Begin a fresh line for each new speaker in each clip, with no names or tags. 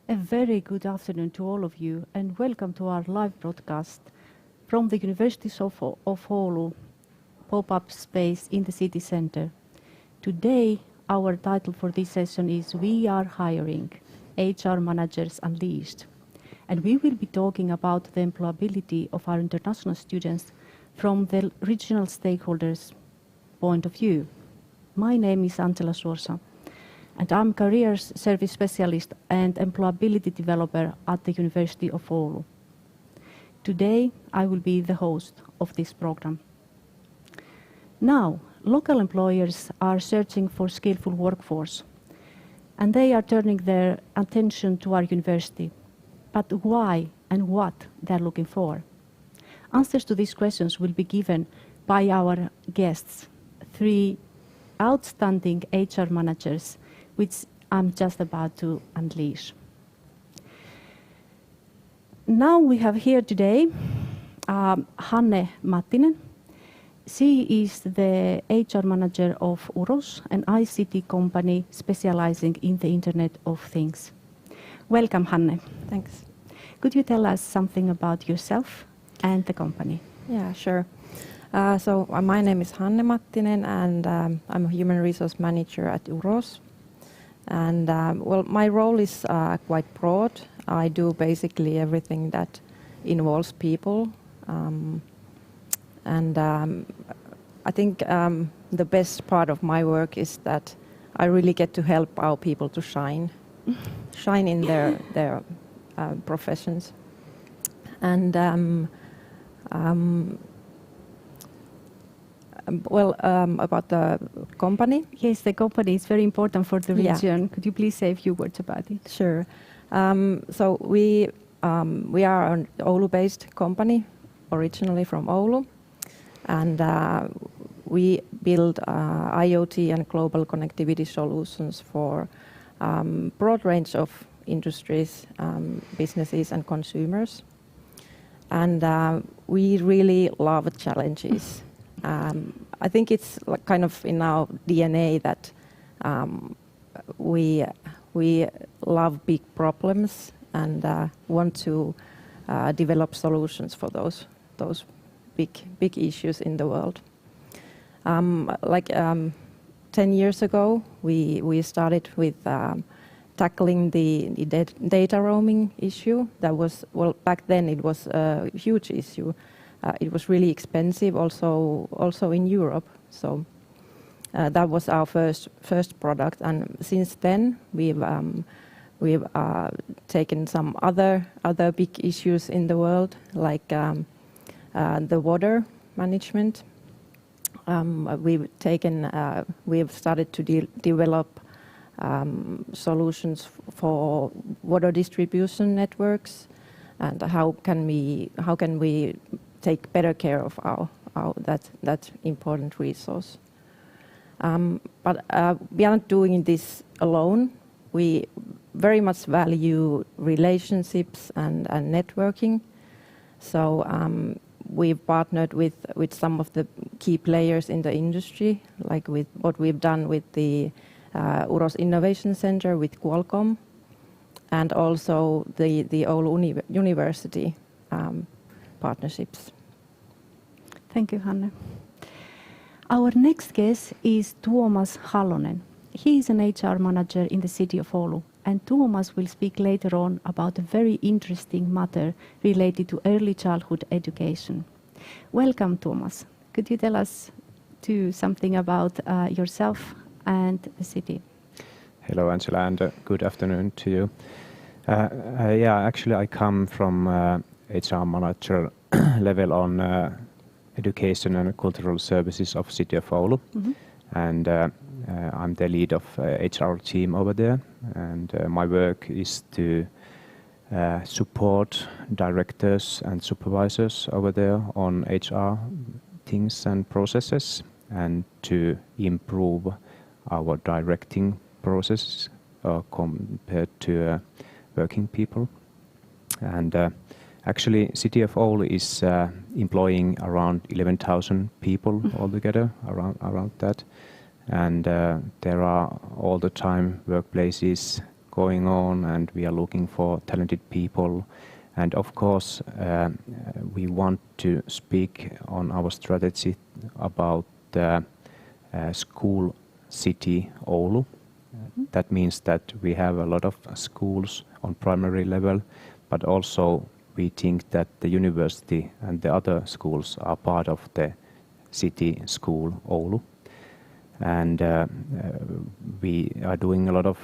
A very good afternoon to all of you and welcome to our live broadcast from the University of Oulu pop-up space in the city centre. Today our title for this session is We Are Hiring, HR Managers Unleashed. And we will be talking about the employability of our international students from the regional stakeholders' point of view. My name is Angela Suorsa. And I'm Career Service Specialist and Employability Developer at the University of Oulu. Today, I will be the host of this program. Now, local employers are searching for skillful workforce, and they are turning their attention to our university. But why and what they're looking for? Answers to these questions will be given by our guests, 3 outstanding HR managers, which I'm just about to unleash. Now we have here today Hanne Mattinen. She is the HR manager of UROS, an ICT company specializing in the Internet of Things. Welcome, Hanne.
Thanks.
Could you tell us something about yourself and the company?
Yeah, sure. So my name is Hanne Mattinen, and I'm a human resource manager at UROS. And well, my role is quite broad. I do basically everything that involves people. I think the best part of my work is that I really get to help our people to shine in their professions. And about the company.
Yes, the company is very important for the region. Yeah. Could you please say a few words about it?
Sure. So we are an Oulu-based company, originally from Oulu, and we build IoT and global connectivity solutions for broad range of industries, businesses, and consumers. And we really love challenges. I think it's kind of in our DNA that we love big problems and want to develop solutions for those big issues in the world. 10 years ago, we started with tackling the data roaming issue. That was, well, back then it was a huge issue. It was really expensive, also in Europe. So that was our first product, and since then we've taken some other big issues in the world, like the water management. We've started to develop solutions for water distribution networks, and how can we take better care of that important resource. But we aren't doing this alone. We very much value relationships and networking. So we've partnered with some of the key players in the industry, like with what we've done with the UROS Innovation Center with Qualcomm, and also the Oulu University partnerships.
Thank you, Hanne. Our next guest is Tuomas Halonen. He is an HR manager in the city of Oulu, and Tuomas will speak later on about a very interesting matter related to early childhood education. Welcome, Tuomas. Could you tell us too something about yourself and the city?
Hello, Angela, and good afternoon to you. Actually, I come from HR manager level on education and cultural services of City of Oulu. Mm-hmm. And I'm the lead of HR team over there. And my work is to support directors and supervisors over there on HR things and processes, and to improve our directing processes compared to working people. And actually, City of Oulu is employing around 11,000 people altogether, around that. And there are all the time workplaces going on, and we are looking for talented people. And of course, we want to speak on our strategy about school city Oulu. That means that we have a lot of schools on primary level, but also we think that the university and the other schools are part of the city school Oulu. And we are doing a lot of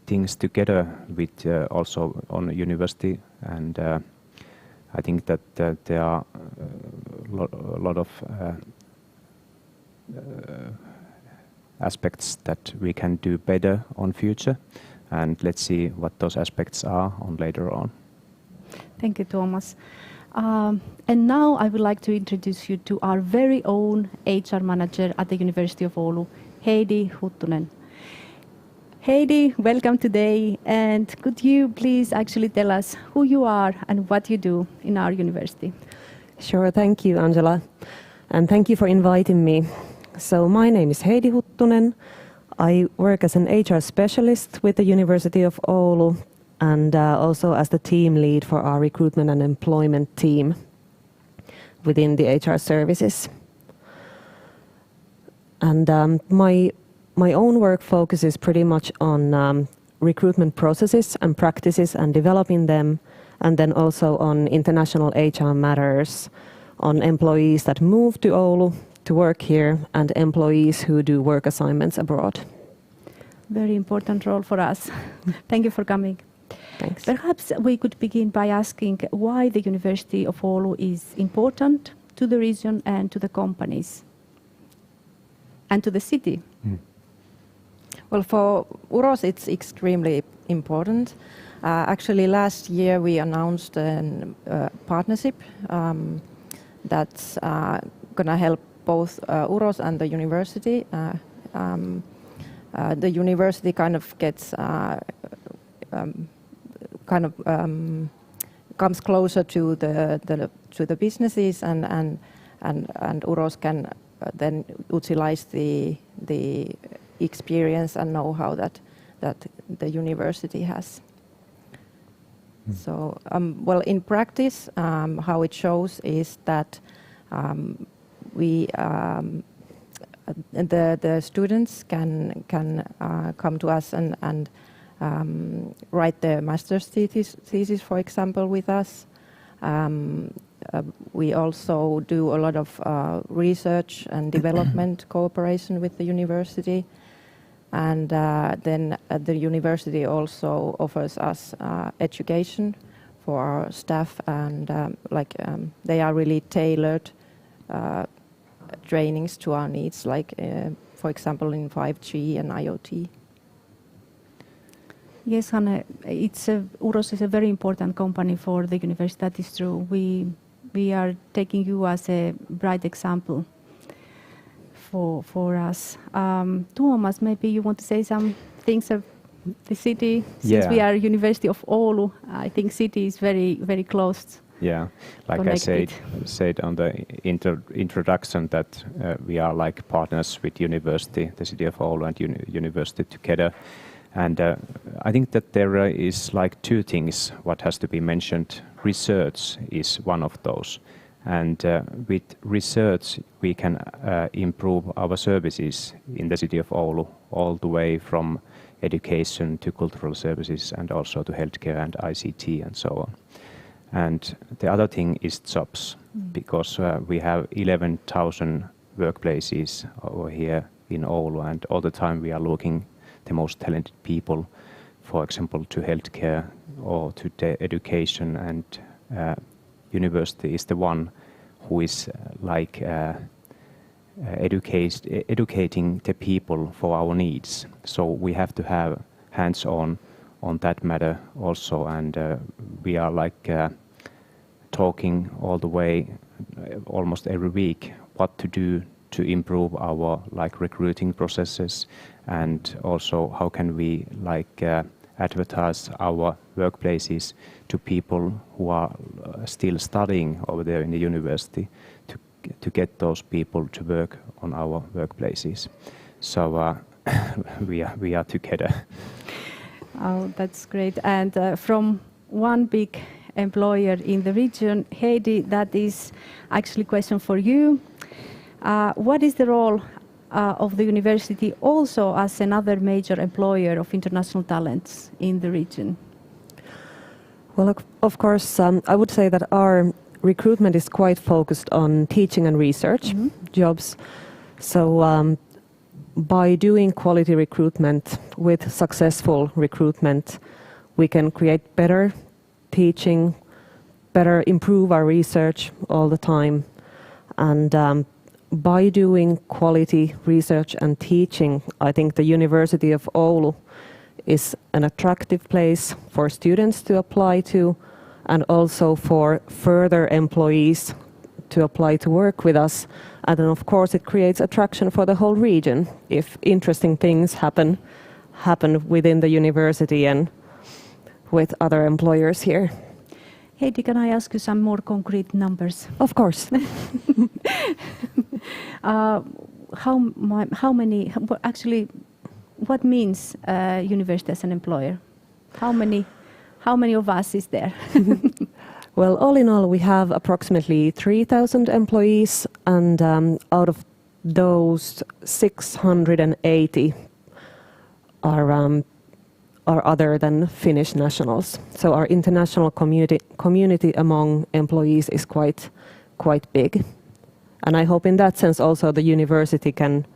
things together with also on university, and I think that there are a lot of aspects that we can do better on future, and let's see what those aspects are on later on.
Thank you, Tuomas. And now I would like to introduce you to our very own HR manager at the University of Oulu, Heidi Huttonen. Heidi, welcome today, and could you please actually tell us who you are and what you do in our university?
Sure, thank you, Angela, and thank you for inviting me. So my name is Heidi Huttonen. I work as an HR specialist with the University of Oulu and also as the team lead for our recruitment and employment team within the HR services. And my own work focuses pretty much on recruitment processes and practices and developing them, and then also on international HR matters, on employees that move to Oulu to work here and employees who do work assignments abroad.
Very important role for us. Thank you for coming.
Thanks.
Perhaps we could begin by asking why the University of Oulu is important to the region and to the companies and to the city.
Well, for UROS it's extremely important. Actually, last year we announced a partnership that's going to help both UROS and the university. The university kind of gets comes closer to the businesses, and UROS can then utilize the experience and know-how that the university has. So, well, in practice, how it shows is that the students can come to us and write their master's thesis, for example, with us. We also do a lot of research and development cooperation with the university. And then the university also offers us education for our staff, and they are really tailored trainings to our needs, like for example in 5G and IoT.
Yes, Hanne, UROS is a very important company for the university. That is true. We are taking you as a bright example for us. Tuomas, maybe you want to say some things of the city, since we are University of Oulu. I think city is very, very close.
Yeah, like
connected.
I said on the introduction that we are like partners with university, the city of Oulu and university together. And I think that there is like two things what has to be mentioned. Research is one of those. And with research, we can improve our services in the city of Oulu, all the way from education to cultural services and also to healthcare and ICT and so on. And the other thing is jobs, because we have 11,000 workplaces over here in Oulu, and all the time we are looking the most talented people, for example, to healthcare or to the education, and university is the one who is educating the people for our needs. So we have to have hands-on on that matter also, and we are talking all the way, almost every week, what to do to improve our recruiting processes, and also how can we advertise our workplaces to people who are still studying over there in the university, to get those people to work on our workplaces. So we are together.
Oh, that's great. And from one big employer in the region, Heidi, that is actually a question for you. What is the role of the university also as another major employer of international talents in the region?
Well, of course, I would say that our recruitment is quite focused on teaching and research jobs. So by doing quality recruitment with successful recruitment, we can create better teaching, better improve our research all the time. And by doing quality research and teaching, I think the University of Oulu is an attractive place for students to apply to, and also for further employees to apply to work with us. And then of course it creates attraction for the whole region if interesting things happen within the university and with other employers here.
Heidi, can I ask you some more concrete numbers?
Of course.
How many, actually, what means university as an employer? How many of us is there?
Well, all in all, we have approximately 3,000 employees, and out of those, 680 are other than Finnish nationals. So our international community among employees is quite big, and I hope in that sense also the university can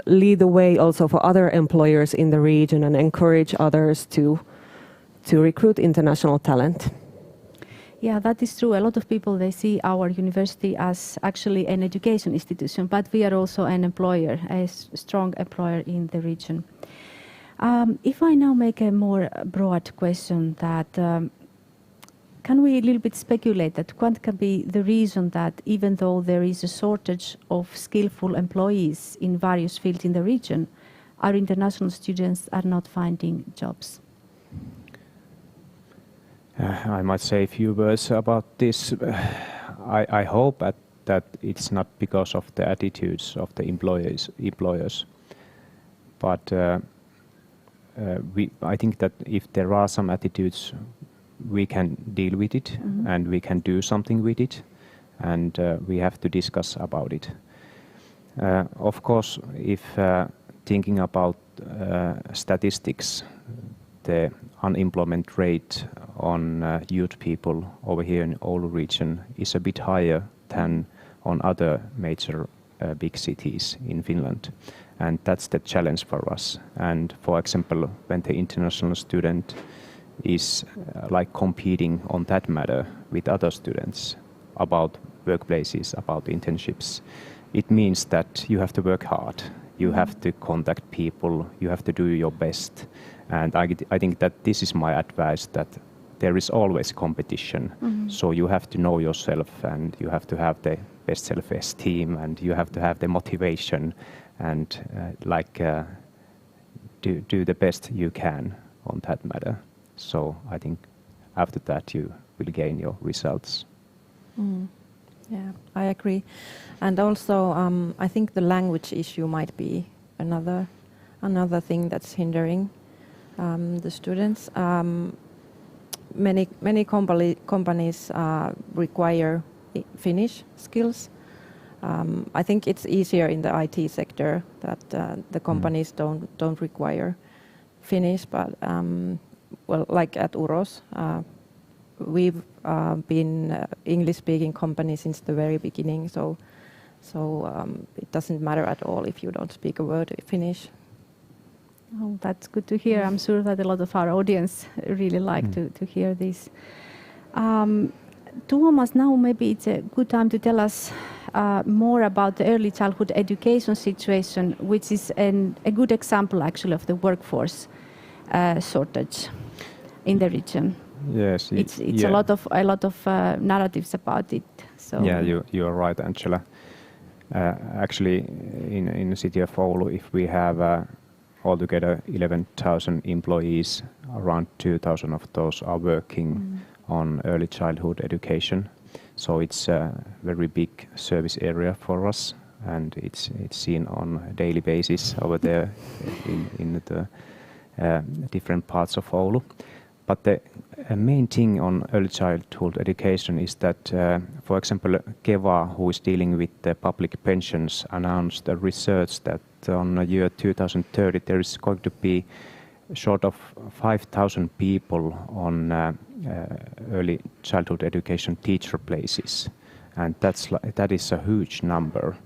lead the way also for other employers in the region and encourage others to recruit international talent.
Yeah, that is true. A lot of people, they see our university as actually an education institution, but we are also an employer, a strong employer in the region. If I now make a more broad question, that can we a little bit speculate that what can be the reason that even though there is a shortage of skillful employees in various fields in the region, our international students are not finding jobs?
I might say a few words about this. I hope that it's not because of the attitudes of the employers. But I think that if there are some attitudes, we can deal with it and we can do something with it, and we have to discuss about it. Of course, if thinking about statistics, the unemployment rate on youth people over here in Oulu region is a bit higher than on other major big cities in Finland. And that's the challenge for us. And for example, when the international student is like competing on that matter with other students about workplaces, about internships, it means that you have to work hard. You have to contact people, you have to do your best. And I think that this is my advice, that there is always competition. So you have to know yourself, and you have to have the best self-esteem, and you have to have the motivation, and do the best you can on that matter. So I think after that you will gain your results.
Yeah, I agree. And also I think the language issue might be another thing that's hindering the students. Many companies require Finnish skills. I think it's easier in the IT sector that the companies don't require Finnish, but well, like at UROS, we've been English-speaking company since the very beginning, so it doesn't matter at all if you don't speak a word Finnish.
Oh, that's good to hear. I'm sure that a lot of our audience really like to hear this. Tuomas, now maybe it's a good time to tell us more about the early childhood education situation, which is a good example actually of the workforce shortage in the region.
Yes,
it's a lot of narratives about it. So
yeah, you are right, Angela. Actually, in the city of Oulu, if we have altogether 11,000 employees, around 2,000 of those are working on early childhood education. So it's a very big service area for us. and it's seen on a daily basis over there in the different parts of Oulu. But the main thing on early childhood education is that, for example, Keva, who is dealing with the public pensions, announced a research that on the year 2030 there is going to be short of 5,000 people on early childhood education teacher places, and that is a huge number.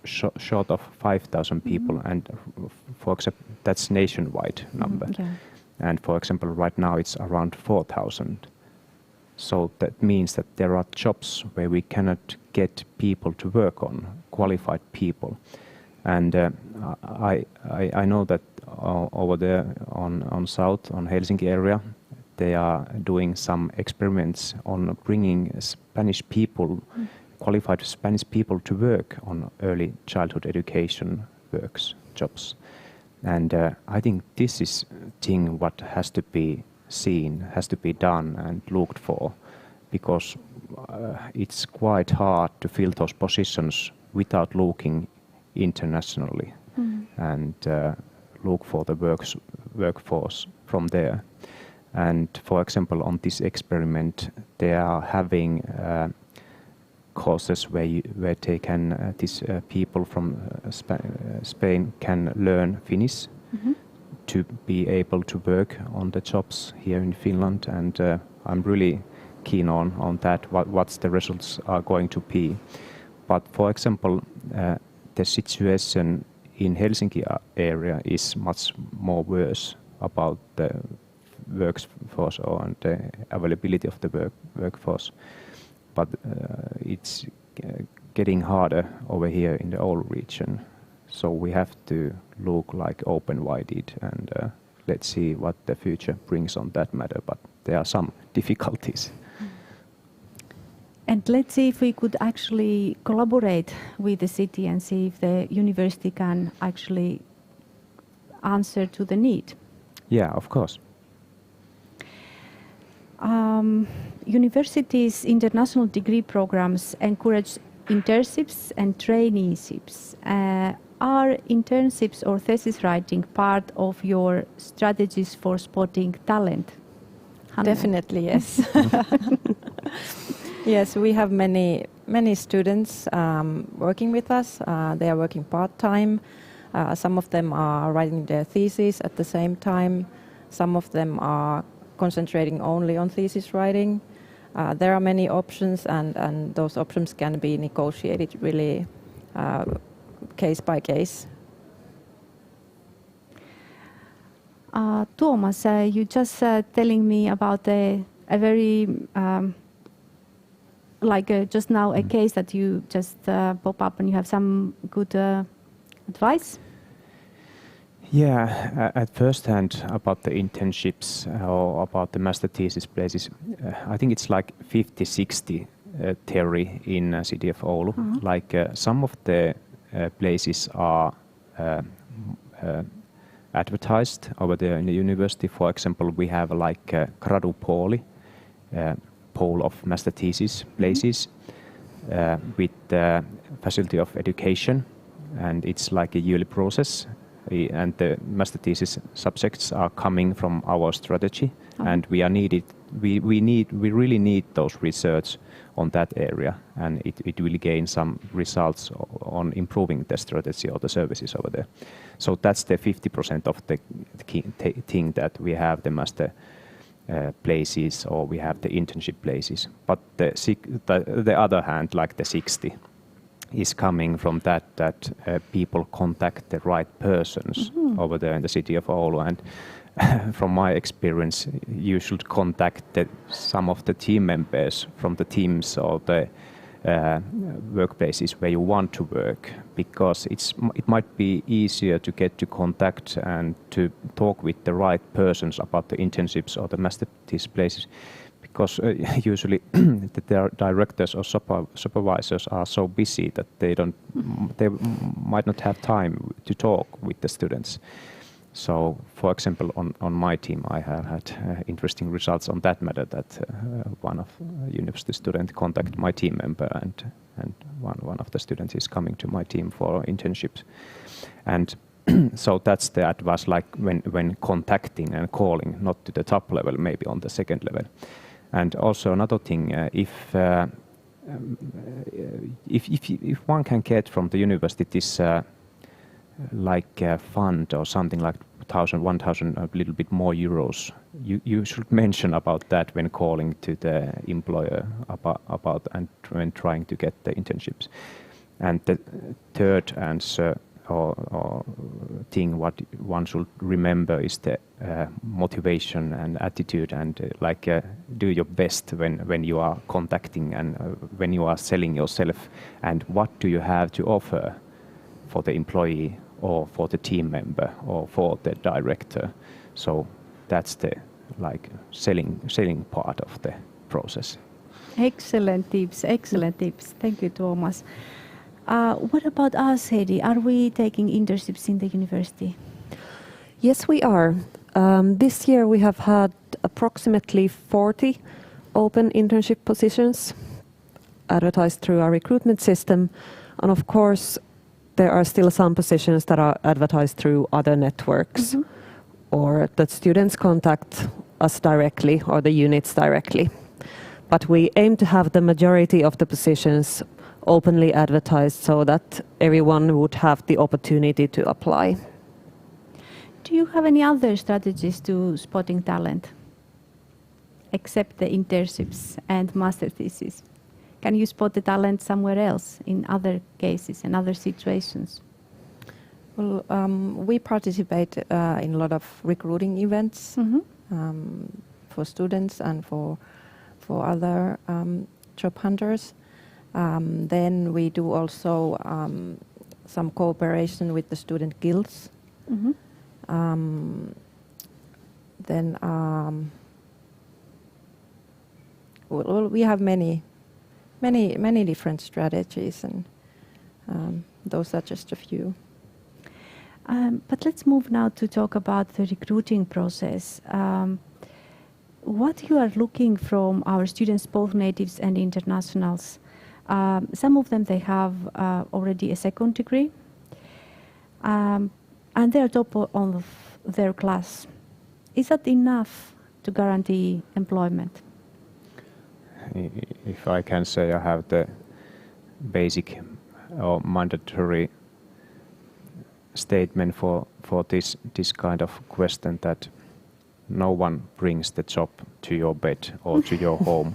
Short of 5,000 people, and for example, that's nationwide number.
Yeah.
And for example, right now it's around 4,000. So that means that there are jobs where we cannot get people to work on, qualified people. And I know that over there on south, on Helsinki area, they are doing some experiments on bringing Spanish people, qualified Spanish people to work on early childhood education jobs. And I think this is thing what has to be seen, has to be done and looked for, because it's quite hard to fill those positions without looking internationally and look for the workforce from there. And for example, on this experiment, they are having courses where they can people from Spain can learn Finnish to be able to work on the jobs here in Finland, and I'm really keen on that. What's the results are going to be? But for example, the situation in Helsinki area is much more worse about the workforce or the availability of the workforce. But it's getting harder over here in the Oulu region. So we have to look like open-minded and let's see what the future brings on that matter. But there are some difficulties.
And let's see if we could actually collaborate with the city and see if the university can actually answer to the need.
Yeah, of course.
Universities' international degree programs encourage internships and traineeships. Are internships or thesis writing part of your strategies for spotting talent? Hanne?
Definitely, yes. Yes, we have many students working with us. They are working part-time. Some of them are writing their thesis at the same time. Some of them are concentrating only on thesis writing. There are many options, and those options can be negotiated really case by case.
Tuomas, you just telling me about a very just now a case that you just pop up, and you have some good advice.
Yeah, at first hand about the internships or about the master thesis places, I think it's like 50-60 theory in city of Oulu. Like some of the places are advertised over there in the university. For example, we have like Gradupooli, pool of master thesis places with the facility of education, and it's like a yearly process. And the master thesis subjects are coming from our strategy, and we really need those research on that area, and it will gain some results on improving the strategy or the services over there. So that's the 50% of the thing that we have the master places or we have the internship places. But the other hand, like the 60, is coming from that people contact the right persons over there in the city of Oulu. And from my experience, you should contact some of the team members from the teams or the workplaces where you want to work, because it might be easier to get to contact and to talk with the right persons about the internships or the master thesis places. Because usually the directors or supervisors are so busy that they might not have time to talk with the students. So, for example, on my team, I have had interesting results on that matter. That one of university student contacted my team member and and one of the students is coming to my team for internships. And so that's the advice, like when contacting and calling, not to the top level, maybe on the second level. And also another thing, if one can get from the university this like a fund or something like 1,000, a little bit more euros, you should mention about that when calling to the employer about and when trying to get the internships. And the third answer or thing what one should remember is the motivation and attitude, and do your best when you are contacting and when you are selling yourself, and what do you have to offer for the employee or for the team member or for the director. So that's the selling part of the process.
Excellent tips, excellent tips. Thank you, Tuomas. What about us, Heidi? Are we taking internships in the university?
Yes, we are. This year we have had approximately 40 open internship positions advertised through our recruitment system. And of course, there are still some positions that are advertised through other networks, or that students contact us directly or the units directly. But we aim to have the majority of the positions openly advertised so that everyone would have the opportunity to apply.
Do you have any other strategies to spotting talent, except the internships and master thesis? Can you spot the talent somewhere else in other cases and other situations?
Well, we participate in a lot of recruiting events for students and for other job hunters. Then we do also some cooperation with the student guilds. Then we have many different strategies, and those are just a few.
But let's move now to talk about the recruiting process. What you are looking from our students, both natives and internationals. Some of them, they have already a second degree, and they are top of their class. Is that enough to guarantee employment?
If I can say, I have the basic or mandatory statement for this kind of question, that no one brings the job to your bed or to your home.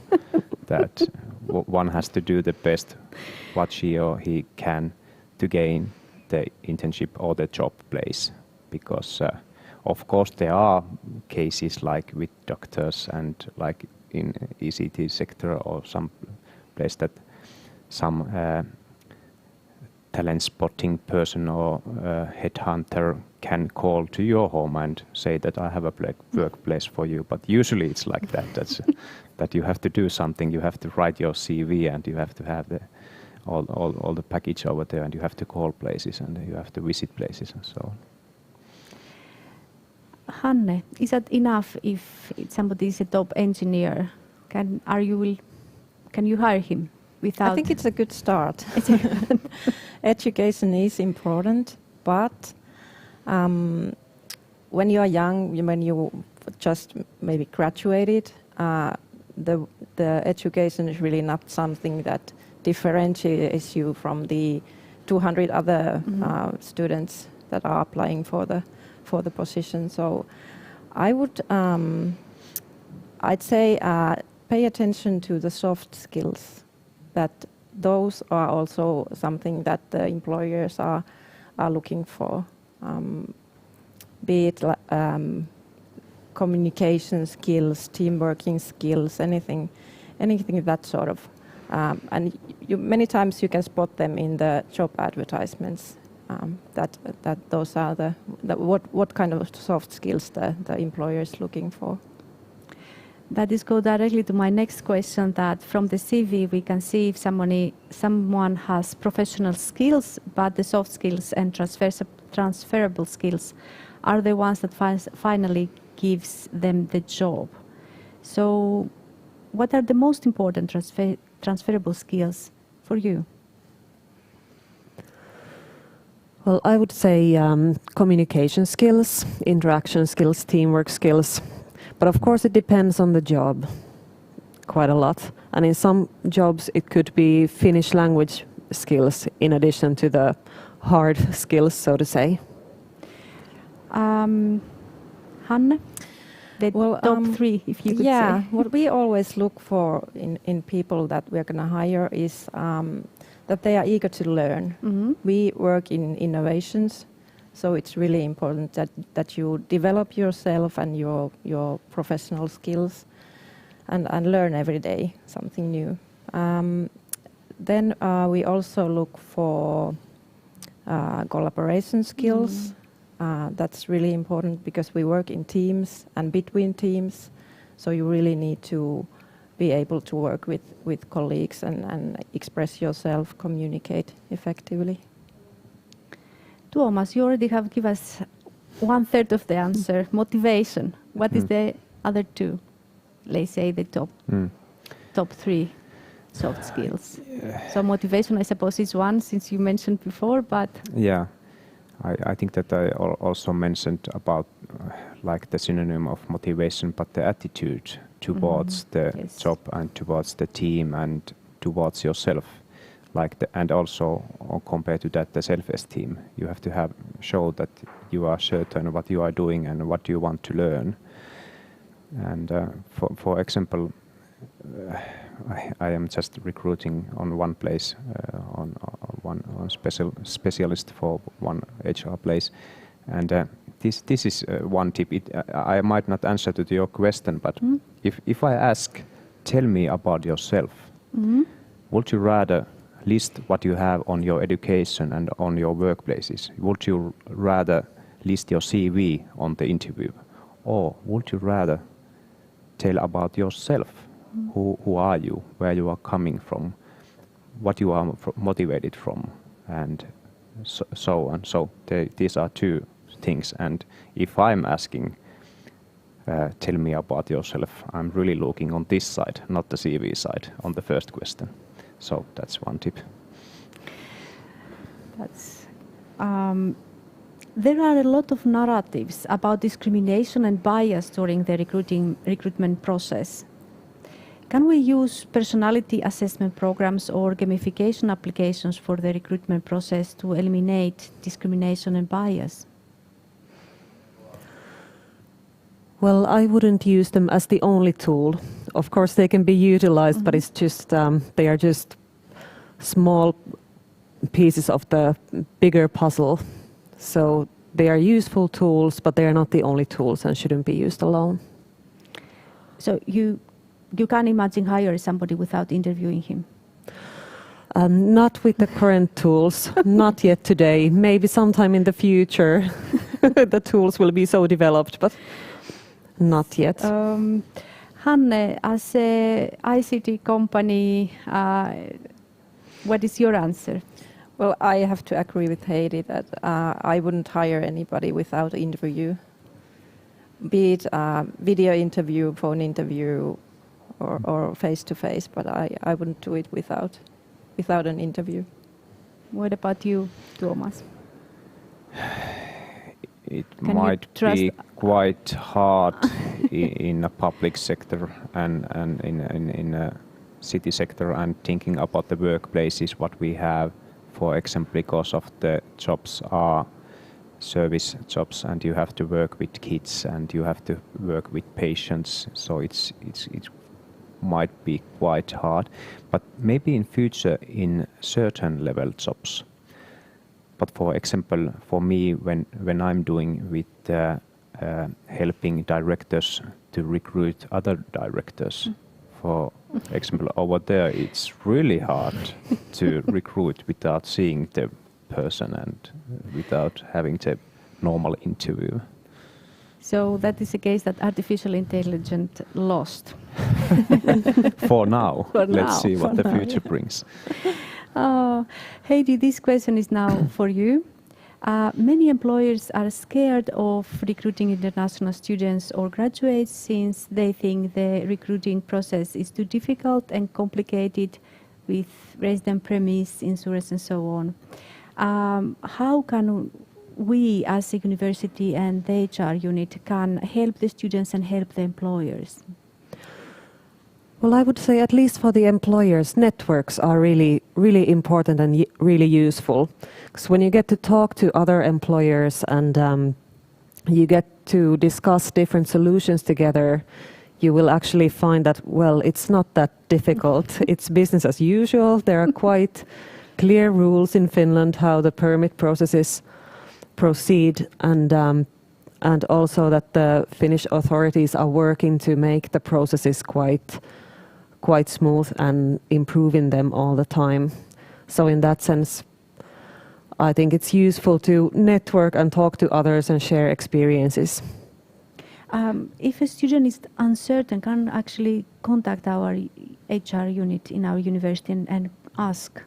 That one has to do the best what she or he can to gain the internship or the job place. Because of course there are cases like with doctors and like in ECT sector or some place that some talent spotting person or headhunter can call to your home and say that I have a workplace for you. But usually it's like that. That's that you have to do something. You have to write your CV and you have to have all the package over there, and you have to call places and you have to visit places and so on.
Hanne, is that enough if somebody is a top engineer? Can you hire him without?
I think it's a good start. Education is important, but when you are young, when you just maybe graduated, the education is really not something that differentiates you from the 200 other students that are applying for the position. So I would, I'd say, pay attention to the soft skills. That those are also something that the employers are looking for. Be it communication skills, team working skills, anything that sort of. And many times you can spot them in the job advertisements. That those are what kind of soft skills the employer is looking for.
That is go directly to my next question, that from the CV we can see if someone has professional skills, but the soft skills and transferable skills are the ones that finally gives them the job. So what are the most important transferable skills for you?
Well, I would say communication skills, interaction skills, teamwork skills. But of course it depends on the job quite a lot. And in some jobs it could be Finnish language skills in addition to the hard skills, so to say.
Hanne, the top 3, if you could say.
What we always look for in people that we're going to hire is that they are eager to learn.
Mm-hmm.
We work in innovations, so it's really important that you develop yourself and your professional skills and learn every day something new. Then we also look for collaboration skills. That's really important because we work in teams and between teams, so you really need to be able to work with colleagues and express yourself, communicate effectively.
Tuomas, you already have given us 1/3 of the answer, motivation. What is the other 2? Let's say the top 3 soft skills. So motivation, I suppose, is one, since you mentioned before, but...
Yeah, I think that I also mentioned about like the synonym of motivation, but the attitude towards the job and towards the team and towards yourself, and also compared to that, the self-esteem. You have to show that you are certain what you are doing and what you want to learn. And for example, I am just recruiting on one place, on specialist for one HR place, and this is one tip. I might not answer to your question, but if I ask, tell me about yourself, would you rather list what you have on your education and on your workplaces? Would you rather list your CV on the interview, or would you rather tell about yourself? Who are you, where you are coming from, what you are motivated from, and so on. So these are 2 things, and if I'm asking, tell me about yourself, I'm really looking on this side, not the CV side, on the first question. So that's one tip.
There are a lot of narratives about discrimination and bias during the recruitment process. Can we use personality assessment programs or gamification applications for the recruitment process to eliminate discrimination and bias?
Well, I wouldn't use them as the only tool. Of course, they can be utilized, but it's just they are just small pieces of the bigger puzzle. So they are useful tools, but they are not the only tools and shouldn't be used alone.
So you can't imagine hiring somebody without interviewing him?
Not with the current tools, not yet today. Maybe sometime in the future the tools will be so developed, but not yet.
Hanne, as a ICT company, what is your answer?
Well, I have to agree with Heidi that I wouldn't hire anybody without an interview, be it video interview, phone interview, or face-to-face, but I wouldn't do it without an interview.
What about you, Tuomas?
It might be quite hard in a public sector and in a city sector, and thinking about the workplaces what we have, for example, because of the jobs are service jobs and you have to work with kids and you have to work with patients, so it might be quite hard, but maybe in future in certain level jobs. But for example, for me, when I'm doing with helping directors to recruit other directors, for example, over there, it's really hard to recruit without seeing the person and without having the normal interview.
So that is a case that artificial intelligence lost.
For now. Let's
now,
see what the future brings.
Heidi, this question is now for you. Many employers are scared of recruiting international students or graduates since they think the recruiting process is too difficult and complicated with resident premise, insurance and so on. How can we as a university and the HR unit can help the students and help the employers?
Well, I would say at least for the employers, networks are really, really important and really useful. Because when you get to talk to other employers and you get to discuss different solutions together, you will actually find that, well, it's not that difficult. It's business as usual. There are quite clear rules in Finland how the permit processes proceed, and also that the Finnish authorities are working to make the processes quite smooth and improving them all the time. So in that sense, I think it's useful to network and talk to others and share experiences.
If a student is uncertain, can actually contact our HR unit in our university and ask?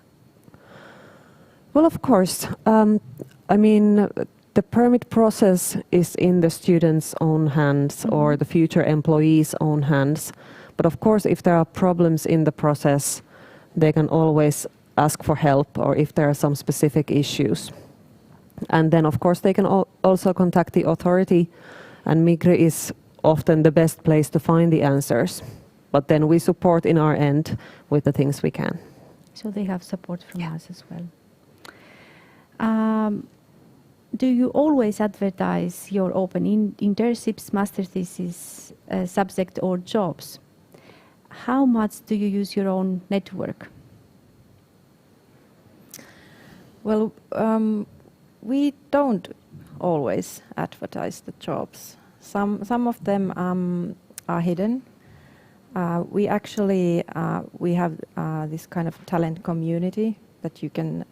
Well, of course. I mean, the permit process is in the student's own hands or the future employee's own hands. But of course, if there are problems in the process, they can always ask for help, or if there are some specific issues. And then, of course, they can also contact the authority, and Migri is often the best place to find the answers. But then we support in our end with the things we can.
So they have support from us as well. Do you always advertise your open internships, master thesis, subject or jobs? How much do you use your own network?
Well, we don't always advertise the jobs. Some of them are hidden. We actually we have this kind of talent community that you can.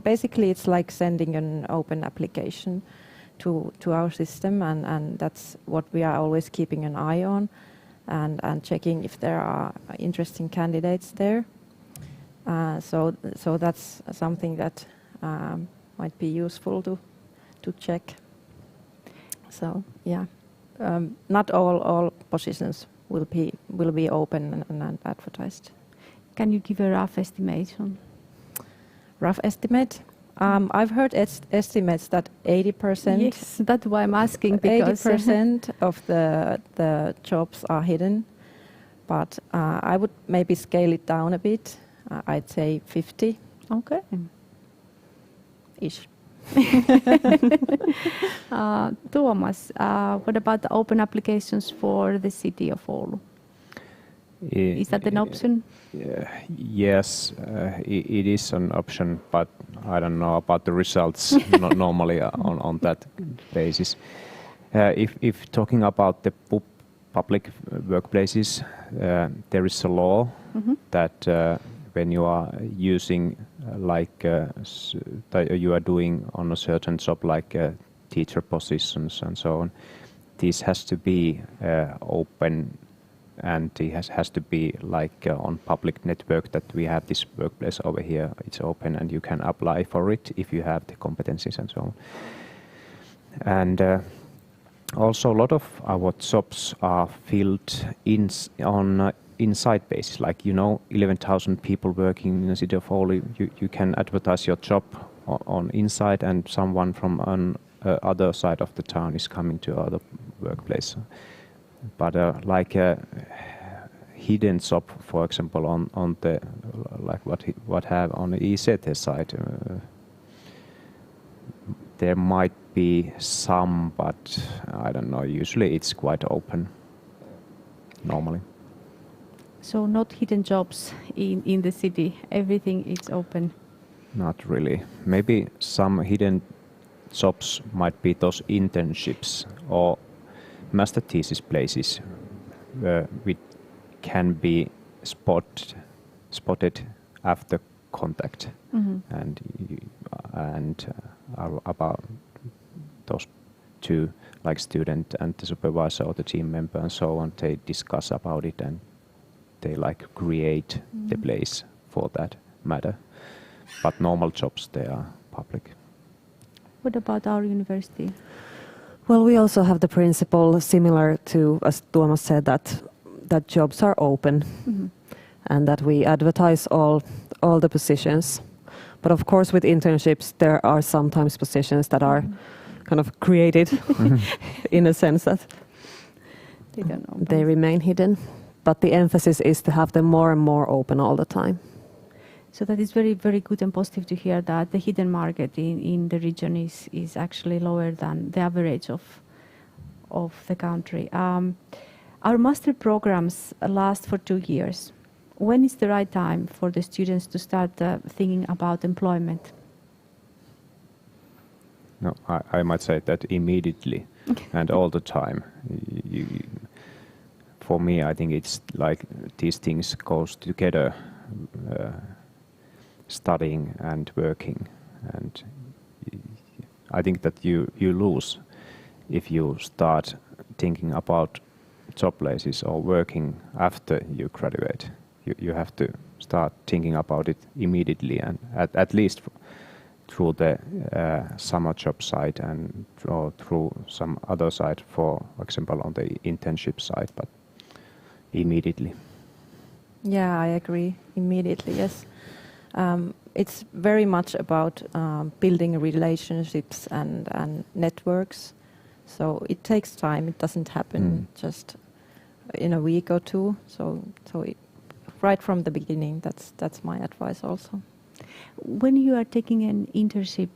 Basically, it's like sending an open application to our system, and that's what we are always keeping an eye on, and checking if there are interesting candidates there. So that's something that might be useful to check. So yeah, not all positions will be open and advertised.
Can you give a rough estimation?
Rough estimate? I've heard estimates that 80%.
Yes, that's why I'm asking, because
80% of the jobs are hidden, but I would maybe scale it down a bit. I'd say 50.
Okay.
Ish.
Tuomas, what about the open applications for the city of Oulu? Is that an option?
Yes, it is an option, but I don't know about the results normally on that basis. If talking about the public workplaces, there is a law that when you are using you are doing on a certain job like teacher positions and so on, this has to be open, and it has to be on public network that we have this workplace over here. It's open and you can apply for it if you have the competencies and so on. And also a lot of our jobs are filled on inside basis, 11,000 people working in the city of Oulu. You can advertise your job on inside, and someone from other side of the town is coming to other workplace. But a hidden job, for example, on the what have on the ICT side, there might be some, but I don't know. Usually, it's quite open. Normally.
So not hidden jobs in the city. Everything is open.
Not really. Maybe some hidden jobs might be those internships or master thesis places where we can be spotted after contact, and about those two, like student and the supervisor or the team member and so on, they discuss about it and they create the place for that matter. But normal jobs, they are public.
What about our university?
Well, we also have the principle similar to, as Tuomas said, that jobs are open. and that we advertise all the positions. But of course, with internships, there are sometimes positions that are kind of created in a sense that they remain hidden. But the emphasis is to have them more and more open all the time.
So that is very, very good and positive to hear that the hidden market in the region is actually lower than the average of the country. Our master programs last for 2 years. When is the right time for the students to start thinking about employment?
No, I might say that immediately and all the time. For me, I think it's like these things goes together, studying and working. And I think that you lose if you start thinking about job places or working after you graduate. You have to start thinking about it immediately, and at least through the summer job side and through some other side, for example on the internship side, but immediately.
Yeah, I agree. Immediately, yes. It's very much about building relationships and networks. So it takes time. It doesn't happen just in a week or two. So right from the beginning, that's my advice also.
When you are taking an internship,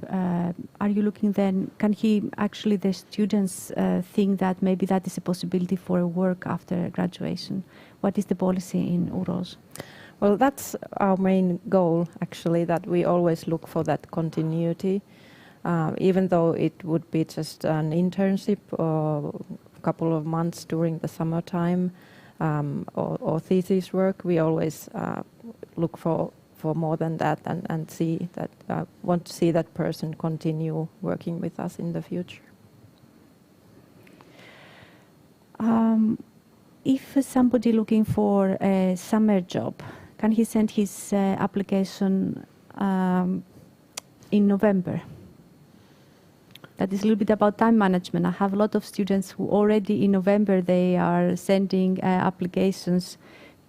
are you looking then, can the students think that maybe that is a possibility for work after graduation? What is the policy in UROS?
Well, that's our main goal, actually, that we always look for that continuity. Even though it would be just an internship or a couple of months during the summertime or thesis work, we always look for more than that and see that want to see that person continue working with us in the future.
If somebody looking for a summer job, can he send his application in November? That is a little bit about time management. I have a lot of students who already in November they are sending applications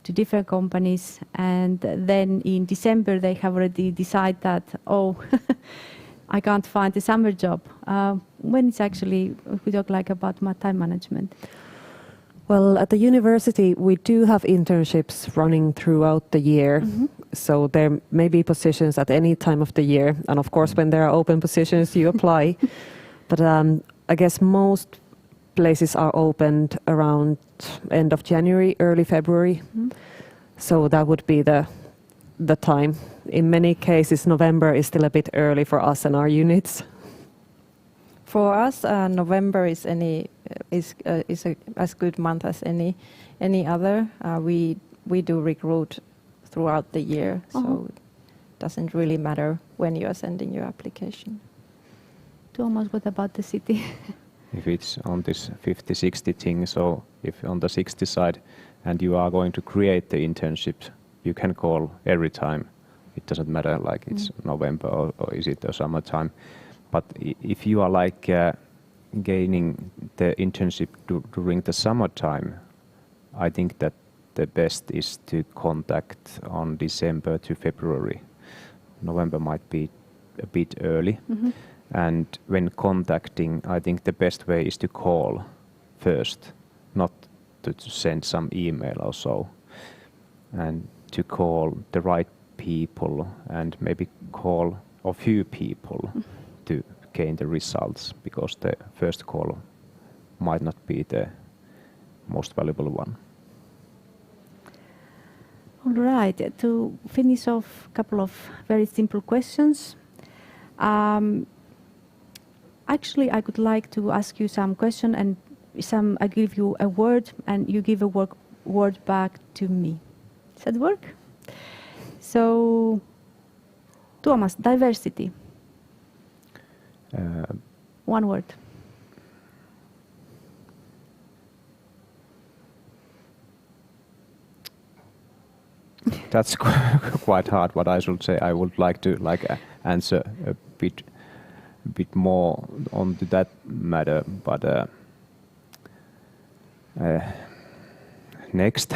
to different companies, and then in December they have already decided that, oh, I can't find a summer job. When it's actually, we talk like about time management.
Well, at the university, we do have internships running throughout the year. So there may be positions at any time of the year. And of course, when there are open positions, you apply. But I guess most places are opened around end of January, early February. So that would be the time. In many cases, November is still a bit early for us and our units.
For us, November is as good month as any other. We do recruit throughout the year, so it doesn't really matter when you are sending your application.
Tuomas, what about the city?
If it's on this 50-60 thing, so if on the 60 side and you are going to create the internship, you can call every time. It doesn't matter like it's November or is it the summertime. But if you are like gaining the internship during the summertime, I think that the best is to contact on December to February. November might be a bit early. And when contacting, I think the best way is to call first, not to send some email or so. And to call the right people and maybe call a few people to gain the results, because the first call might not be the most valuable one.
All right, to finish off, a couple of very simple questions. Actually, I would like to ask you some question, and I give you a word and you give a word back to me. Does that work? So, Tuomas, diversity. One word.
That's quite hard. What I should say, I would like to answer a bit more on that matter, but next.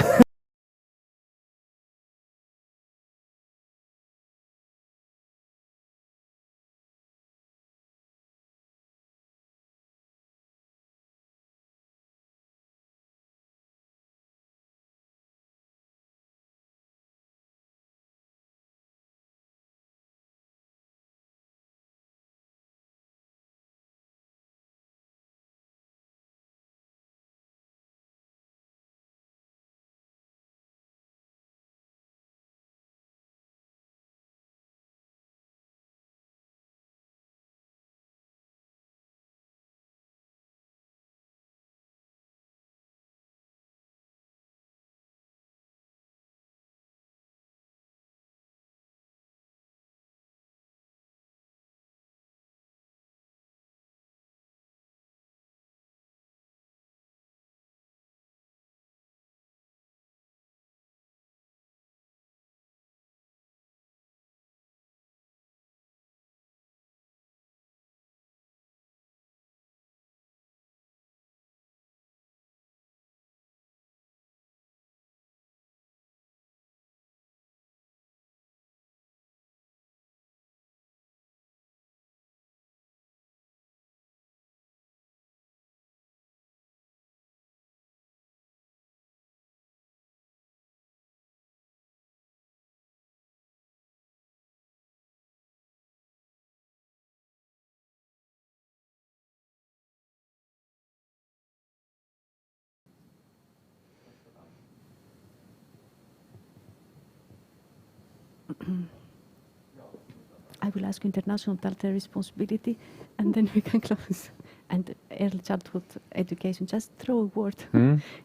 I will ask international talent responsibility, and then we can close. And early childhood education, just throw a word.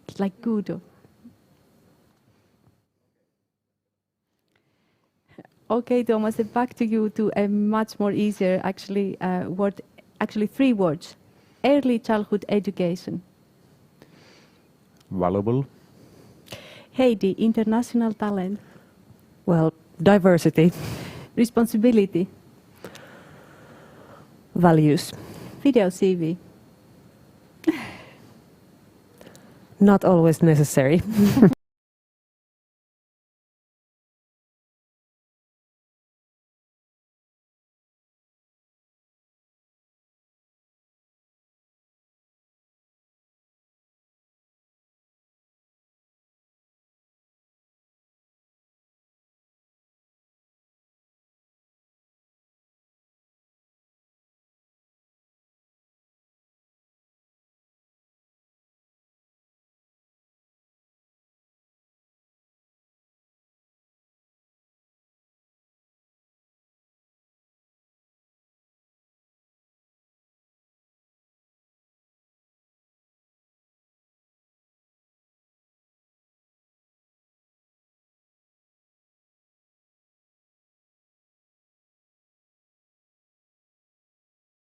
It's like Guido. Okay, Tuomas, back to you to a much more easier word, actually 3 words. Early childhood education.
Valuable.
Heidi, international talent.
Well, diversity,
Responsibility.
values,
Video CV.
not always necessary.